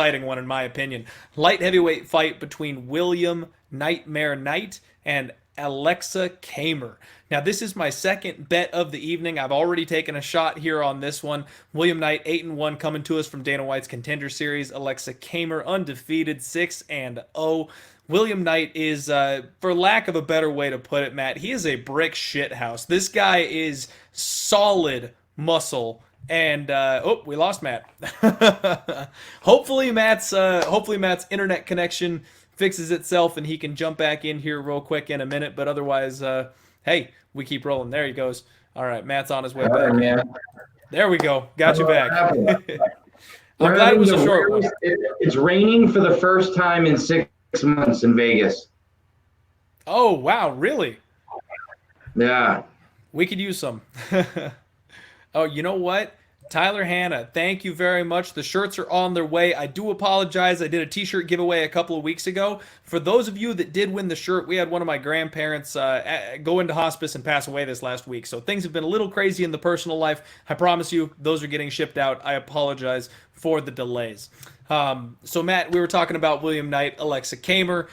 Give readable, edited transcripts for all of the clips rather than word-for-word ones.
exciting one in my opinion. Light heavyweight fight between William Nightmare Knight and Aleksa Camur. Now, this is my second bet of the evening. I've already taken a shot here on this one. William Knight 8-1 coming to us from Dana White's Contender Series. Aleksa Camur undefeated 6-0. William Knight is, for lack of a better way to put it, Matt, he is a brick shithouse. This guy is solid muscle. And oh, we lost Matt. hopefully Matt's internet connection fixes itself and he can jump back in here real quick in a minute. But otherwise, hey, we keep rolling. There he goes. All right, Matt's on his way back. Man. There we go. Got you back. I'm glad it was a short one. It's raining for the first time in 6 months in Vegas. Oh, wow. Really? Yeah. We could use some. Oh, you know what? Tyler Hanna, thank you very much. The shirts are on their way. I do apologize. I did a t-shirt giveaway a couple of weeks ago. For those of you that did win the shirt, we had one of my grandparents go into hospice and pass away this last week. So things have been a little crazy in the personal life. I promise you, those are getting shipped out. I apologize for the delays. So, Matt, we were talking about William Knight, Aleksa Camur.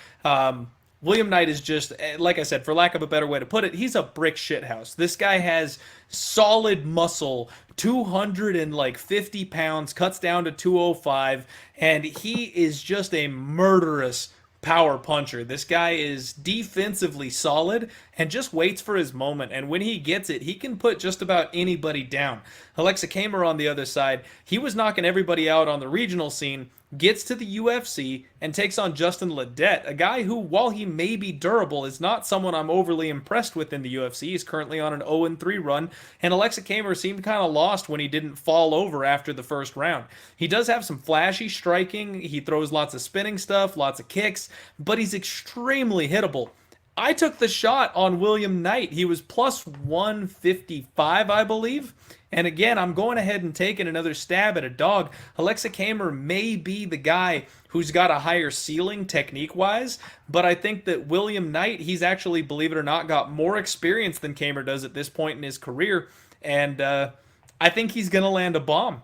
William Knight is just, like I said, for lack of a better way to put it, he's a brick shithouse. This guy has solid muscle, 250 pounds, cuts down to 205, and he is just a murderous power puncher. This guy is defensively solid and just waits for his moment, and when he gets it, he can put just about anybody down. Aleksa Camur on the other side, he was knocking everybody out on the regional scene, gets to the UFC and takes on Justin Ledet, a guy who, while he may be durable, is not someone I'm overly impressed with in the UFC. He's currently on an 0-3 run, and Aleksa Camur seemed kind of lost when he didn't fall over after the first round. He does have some flashy striking, he throws lots of spinning stuff, lots of kicks, but he's extremely hittable. I took the shot on William Knight. He was plus 155, I believe. And again, I'm going ahead and taking another stab at a dog. Aleksa Camur may be the guy who's got a higher ceiling technique-wise, but I think that William Knight, he's actually, believe it or not, got more experience than Camur does at this point in his career. And I think he's going to land a bomb.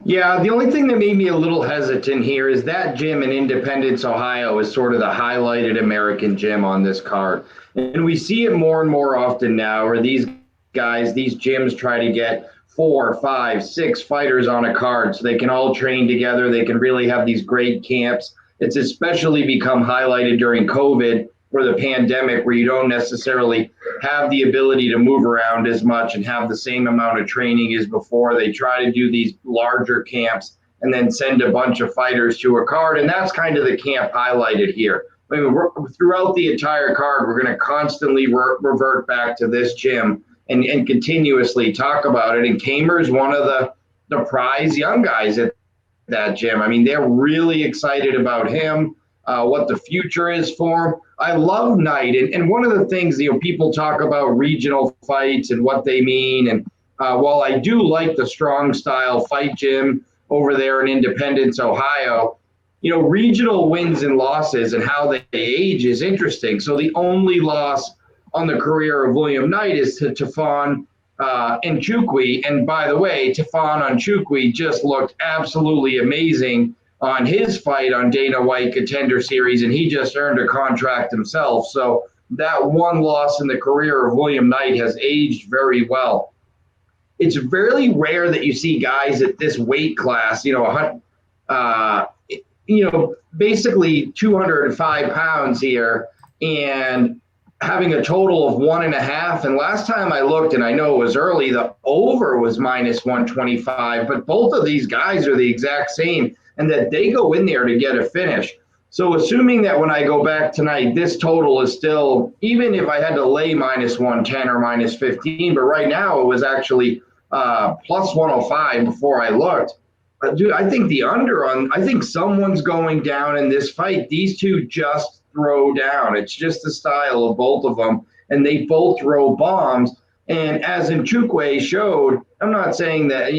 Yeah, the only thing that made me a little hesitant here is that gym in Independence, Ohio is sort of the highlighted American gym on this card. And we see it more and more often now where these guys, these gyms try to get 4, 5, 6 fighters on a card so they can all train together. They can really have these great camps. It's especially become highlighted during COVID or the pandemic where you don't necessarily have the ability to move around as much and have the same amount of training as before. They try to do these larger camps and then send a bunch of fighters to a card. And that's kind of the camp highlighted here. I mean, throughout the entire card, we're going to constantly revert back to this gym and continuously talk about it. And Camur's one of the prize young guys at that gym. I mean, they're really excited about him, what the future is for him. I love Knight. And one of the things, people talk about regional fights and what they mean. And while I do like the strong style fight gym over there in Independence, Ohio, regional wins and losses and how they age is interesting. So the only loss on the career of William Knight is to Tafon Nchukwi. And by the way, Tafon Nchukwi just looked absolutely amazing on his fight on Dana White Contender Series, and he just earned a contract himself. So that one loss in the career of William Knight has aged very well. It's very rare that you see guys at this weight class, basically 205 pounds here and having a total of 1.5. And last time I looked, and I know it was early, the over was minus 125, but both of these guys are the exact same, and that they go in there to get a finish. So assuming that when I go back tonight, this total is still, even if I had to lay minus 110 or minus 15, but right now it was actually plus 105 before I looked. Dude, I think I think someone's going down in this fight. These two just throw down. It's just the style of both of them, and they both throw bombs. And as Nchukwi showed, I'm not saying that,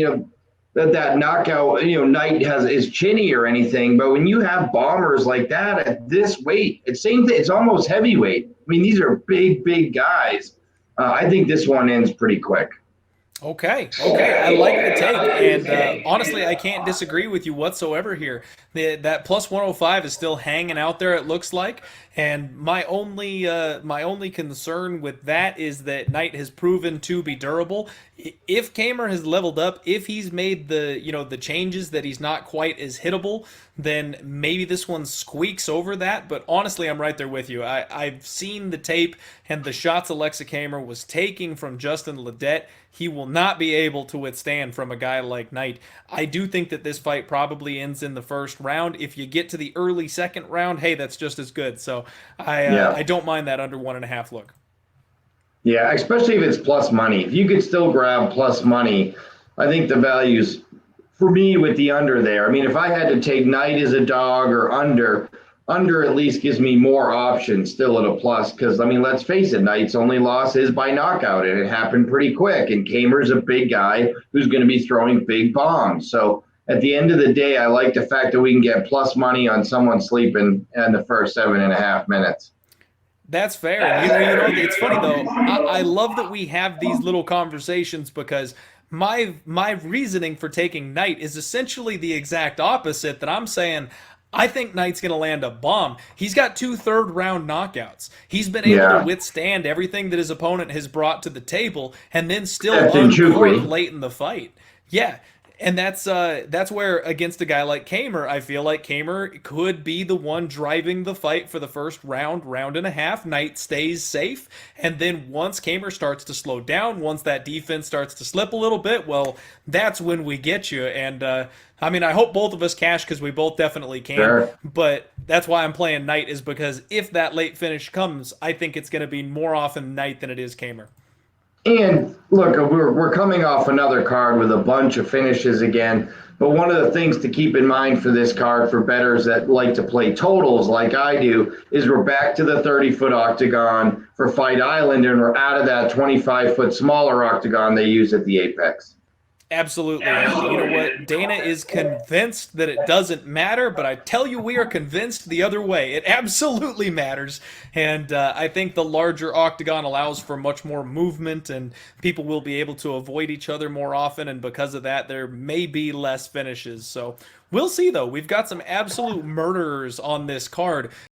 that knockout, Knight is chinny or anything, but when you have bombers like that at this weight, it's same thing. It's almost heavyweight. I mean, these are big, big guys. I think this one ends pretty quick. Okay, I like the take, and honestly, I can't disagree with you whatsoever here. That plus 105 is still hanging out there. It looks like, and my only concern with that is that Knight has proven to be durable. If Kamer has leveled up, if he's made the changes that he's not quite as hittable, then maybe this one squeaks over that. But honestly, I'm right there with you. I've seen the tape and the shots Aleksa Camur was taking from Justin Ledet. He will not be able to withstand from a guy like Knight. I do think that this fight probably ends in the first round. If you get to the early second round, hey, that's just as good. So I Yeah. don't mind that under 1.5 look. Yeah, especially if it's plus money. If you could still grab plus money, I think the values for me with the under there. I mean, if I had to take Knight as a dog or under at least gives me more options still at a plus. Because I mean, let's face it, Knight's only loss is by knockout, and it happened pretty quick. And Kamer's a big guy who's going to be throwing big bombs. So at the end of the day, I like the fact that we can get plus money on someone sleeping in the first 7.5 minutes. That's fair. And it's funny though. I love that we have these little conversations because my reasoning for taking Knight is essentially the exact opposite. That I'm saying I think Knight's going to land a bomb. He's got 2 third-round knockouts. He's been able to Yeah, withstand everything that his opponent has brought to the table, and then still except in uncork Chukwi. late in the fight. Yeah, and that's where against a guy like Kamer, I feel like Kamer could be the one driving the fight for the first round, round and a half. Knight stays safe, and then once Kamer starts to slow down, once that defense starts to slip a little bit, well, that's when we get you. And I mean, I hope both of us cash because we both definitely can. Sure. But that's why I'm playing Knight is because if that late finish comes, I think it's going to be more often Knight than it is Kamer. And look, we're coming off another card with a bunch of finishes again. But one of the things to keep in mind for this card for bettors that like to play totals like I do is we're back to the 30-foot octagon for Fight Island, and we're out of that 25-foot smaller octagon they use at the Apex. Absolutely. And you know what? Dana is convinced that it doesn't matter, but I tell you, we are convinced the other way. It absolutely matters. And I think the larger octagon allows for much more movement, and people will be able to avoid each other more often. And because of that, there may be less finishes. So we'll see, though. We've got some absolute murderers on this card.